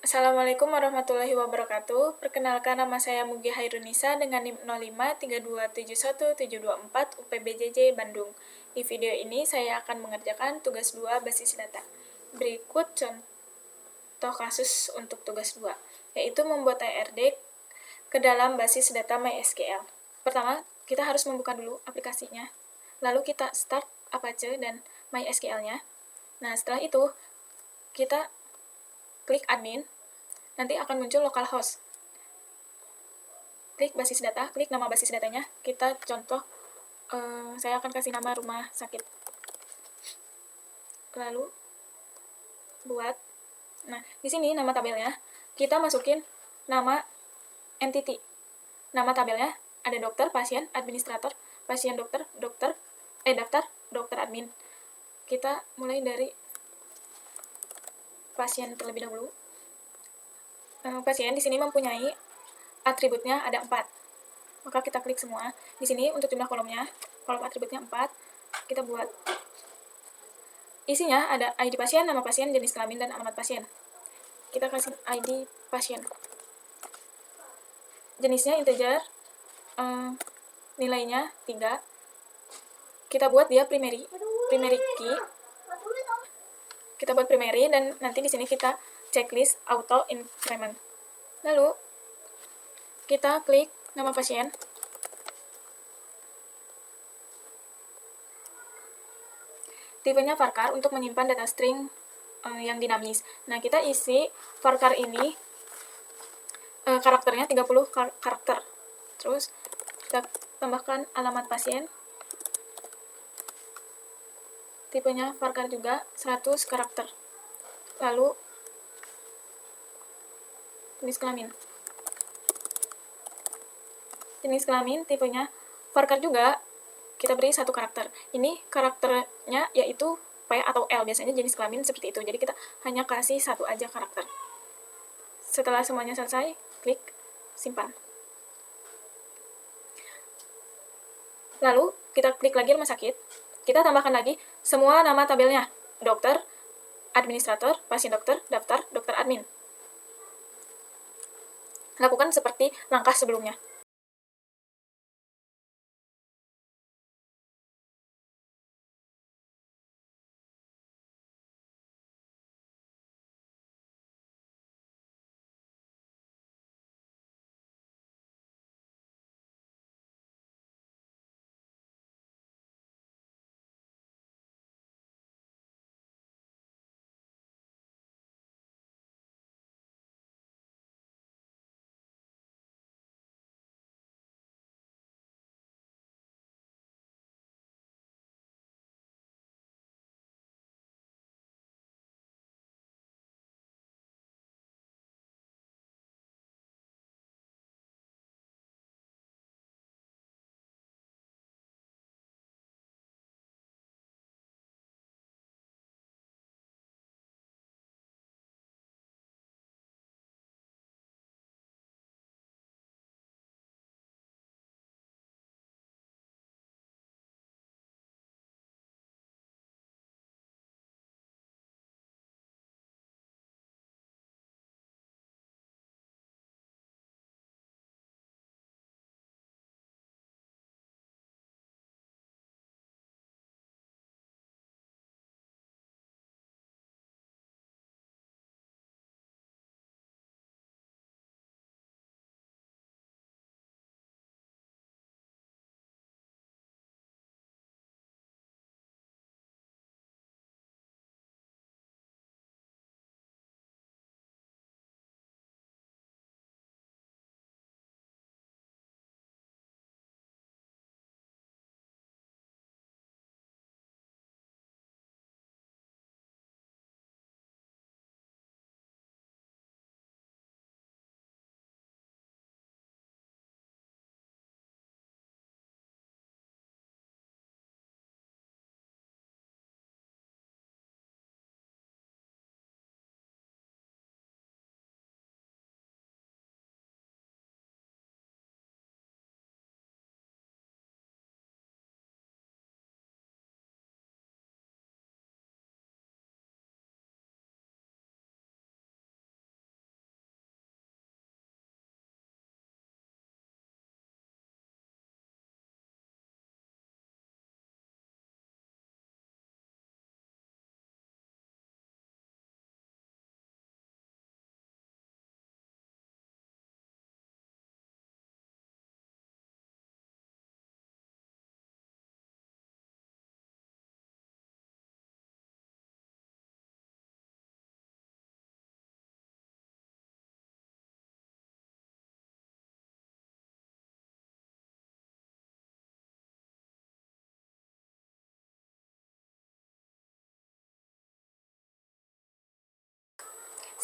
Assalamualaikum warahmatullahi wabarakatuh. Perkenalkan, nama saya Mugia Hairunisa dengan NIM 0532717724 UPBJJ Bandung. Di video ini saya akan mengerjakan tugas 2 basis data. Berikut contoh kasus untuk tugas 2, yaitu membuat ARD ke dalam basis data MySQL. Pertama, kita harus membuka dulu aplikasinya. Lalu kita start Apache dan MySQL-nya. Nah, setelah itu kita klik admin, nanti akan muncul localhost. Klik basis data, klik nama basis datanya. Kita contoh, saya akan kasih nama rumah sakit. Lalu buat, nah di sini nama tabelnya kita masukin nama entity. Nama tabelnya ada dokter, pasien, administrator, pasien, dokter, daftar, dokter, admin. Kita mulai dari pasien terlebih dahulu. Pasien di sini mempunyai atributnya ada 4. Maka kita klik semua. Di sini untuk jumlah kolomnya, kolom atributnya 4. Kita buat. Isinya ada ID pasien, nama pasien, jenis kelamin, dan alamat pasien. Kita kasih ID pasien. Jenisnya integer, nilainya 3. Kita buat dia primary key. Kita buat primary dan nanti di sini kita checklist auto increment. Lalu kita klik nama pasien. Tipenya varchar untuk menyimpan data string yang dinamis. Nah, kita isi varchar ini karakternya 30 karakter. Terus kita tambahkan alamat pasien. Tipenya varchar juga 100 karakter. Lalu jenis kelamin. Jenis kelamin tipenya varchar juga, kita beri 1 karakter. Ini karakternya yaitu P atau L, biasanya jenis kelamin seperti itu. Jadi kita hanya kasih 1 aja karakter. Setelah semuanya selesai, klik simpan. Lalu kita klik lagi rumah sakit. Kita tambahkan lagi semua nama tabelnya. Dokter, administrator, pasien dokter, daftar, dokter admin. Lakukan seperti langkah sebelumnya.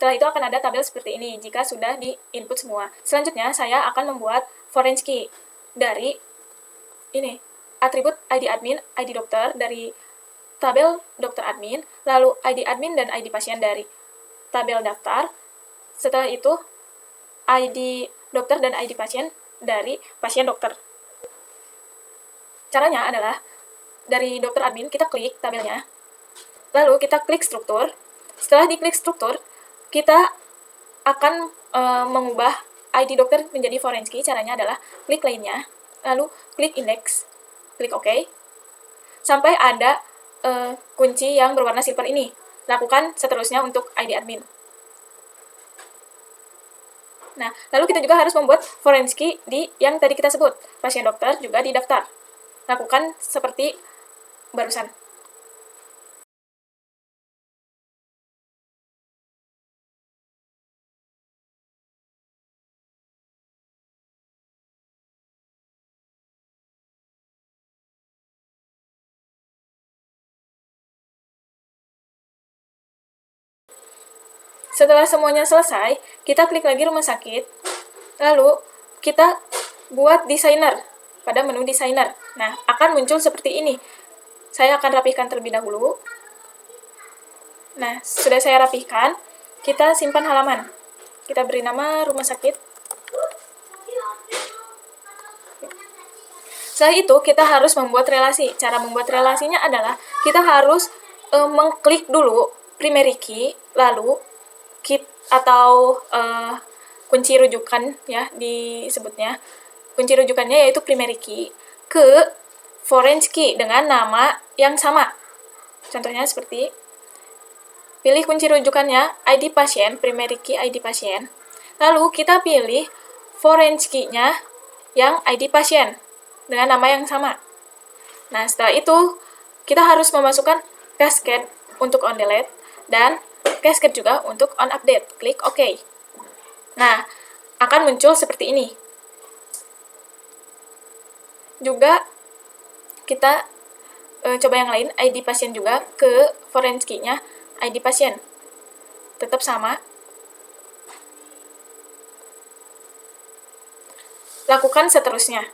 Setelah itu akan ada tabel seperti ini jika sudah di-input semua. Selanjutnya, saya akan membuat foreign key dari ini, atribut ID admin, ID dokter dari tabel dokter admin, lalu ID admin dan ID pasien dari tabel daftar. Setelah itu, ID dokter dan ID pasien dari pasien dokter. Caranya adalah, dari dokter admin, kita klik tabelnya, lalu kita klik struktur. Setelah diklik struktur, kita akan mengubah ID dokter menjadi foreign key. Caranya adalah klik lainnya, lalu klik index, klik OK, sampai ada kunci yang berwarna silver ini. Lakukan seterusnya untuk ID admin. Nah, lalu kita juga harus membuat foreign key di yang tadi kita sebut, pasien dokter juga di daftar. Lakukan seperti barusan. Setelah semuanya selesai, kita klik lagi rumah sakit, lalu kita buat desainer pada menu desainer. Nah, akan muncul seperti ini. Saya akan rapihkan terlebih dahulu. Nah, sudah saya rapihkan, kita simpan halaman. Kita beri nama rumah sakit. Setelah itu, kita harus membuat relasi. Cara membuat relasinya adalah, kita harus mengklik dulu primary key, lalu kunci rujukan ya disebutnya. Kunci rujukannya yaitu primary key ke foreign key dengan nama yang sama. Contohnya seperti, pilih kunci rujukannya ID pasien, primary key ID pasien. Lalu kita pilih foreign key-nya yang ID pasien dengan nama yang sama. Nah, setelah itu kita harus memasukkan cascade untuk on delete dan cascade juga untuk on update. Klik OK. Nah, akan muncul seperti ini. Juga kita coba yang lain, ID pasien juga ke foreign key-nya ID pasien. Tetap sama. Lakukan seterusnya.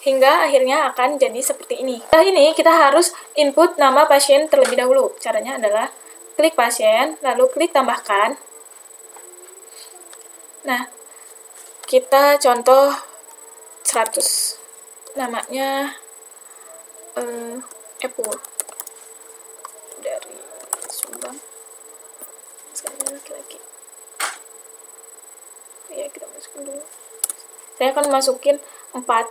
Hingga akhirnya akan jadi seperti ini. Setelah ini, kita harus input nama pasien terlebih dahulu. Caranya adalah klik pasien, lalu klik tambahkan. Nah, kita contoh 100. Namanya Epul. Dari Subang. Sekarang laki-laki. Ya, kita masukin dulu. Saya akan masukin 4.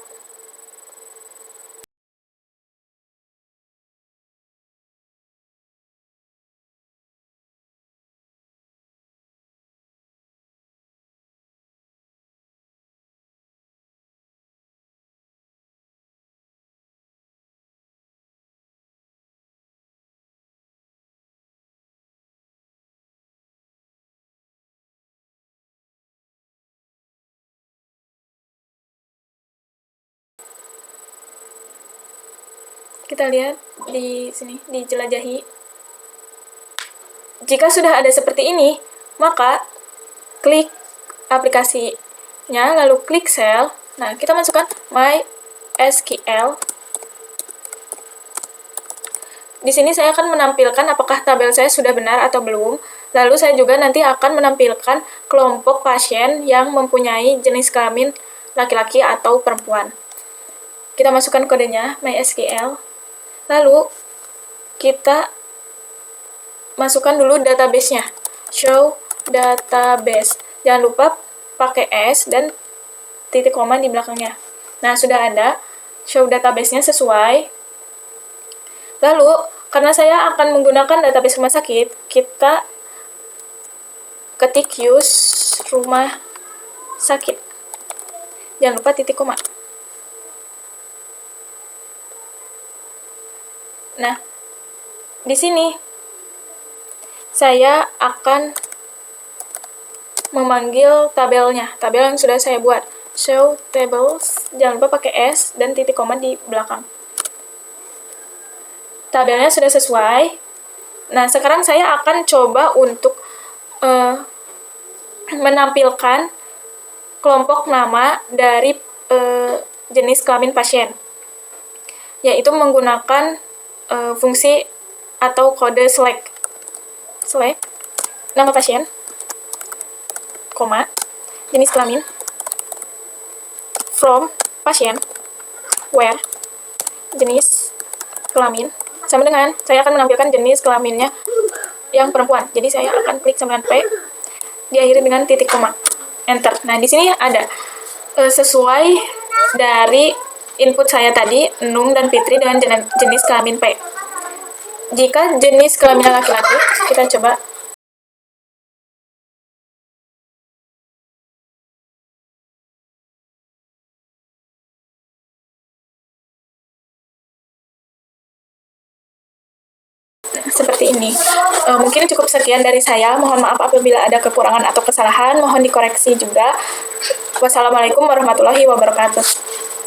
Kita lihat di sini, dijelajahi. Jika sudah ada seperti ini, maka klik aplikasinya, lalu klik cell. Nah, kita masukkan MySQL. Di sini saya akan menampilkan apakah tabel saya sudah benar atau belum. Lalu saya juga nanti akan menampilkan kelompok pasien yang mempunyai jenis kelamin laki-laki atau perempuan. Kita masukkan kodenya, MySQL. Lalu, kita masukkan dulu database-nya. Show database. Jangan lupa pakai S dan titik koma di belakangnya. Nah, sudah ada show database-nya sesuai. Lalu, karena saya akan menggunakan database rumah sakit, kita ketik use rumah sakit. Jangan lupa titik koma. Nah, di sini saya akan memanggil tabelnya, tabel yang sudah saya buat. Show tables, jangan lupa pakai S dan titik koma di belakang. Tabelnya sudah sesuai. Nah, sekarang saya akan coba untuk menampilkan kelompok nama dari jenis kelamin pasien, yaitu menggunakan fungsi atau kode select. Select nama pasien, koma, jenis kelamin, from pasien, where, jenis kelamin, sama dengan saya akan menampilkan jenis kelaminnya yang perempuan. Jadi saya akan klik 9P, diakhiri dengan titik koma, enter. Nah, di sini ada sesuai dari input saya tadi, Nung dan Fitri dengan jenis kelamin P. Jika jenis kelaminnya laki-laki, kita coba seperti ini. Mungkin cukup sekian dari saya. Mohon maaf apabila ada kekurangan atau kesalahan. Mohon dikoreksi juga. Wassalamualaikum warahmatullahi wabarakatuh.